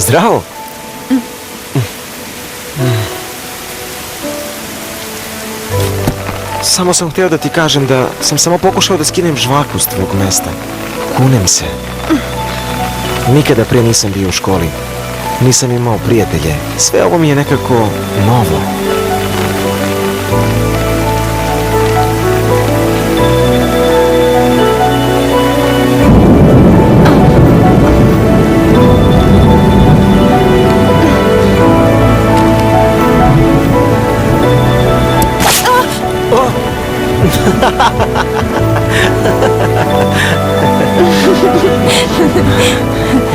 Zdravo! Samo sam htio da ti kažem da sam samo pokušao da skinem žvaku s tvog mesta. Kunem se. Nikada prije nisam bio u školi. Nisam imao prijatelje. Sve ovo mi je nekako novo.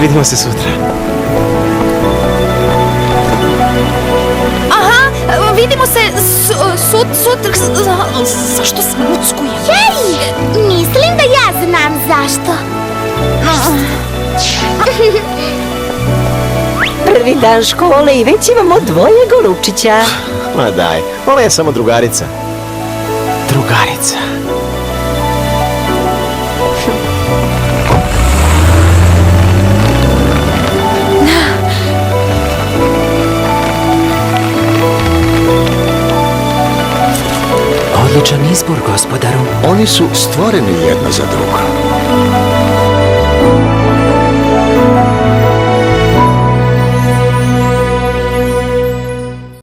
Vidimo se sutra. Aha, vidimo se sutra. Zašto se muckuje? Hej, mislim da ja znam zašto. Prvi dan škole i već imamo dvoje golupčića. Ma daj, ona je samo drugarica. Drugarica. Odličan izbor, gospodaru. Oni su stvoreni jedna za drugo.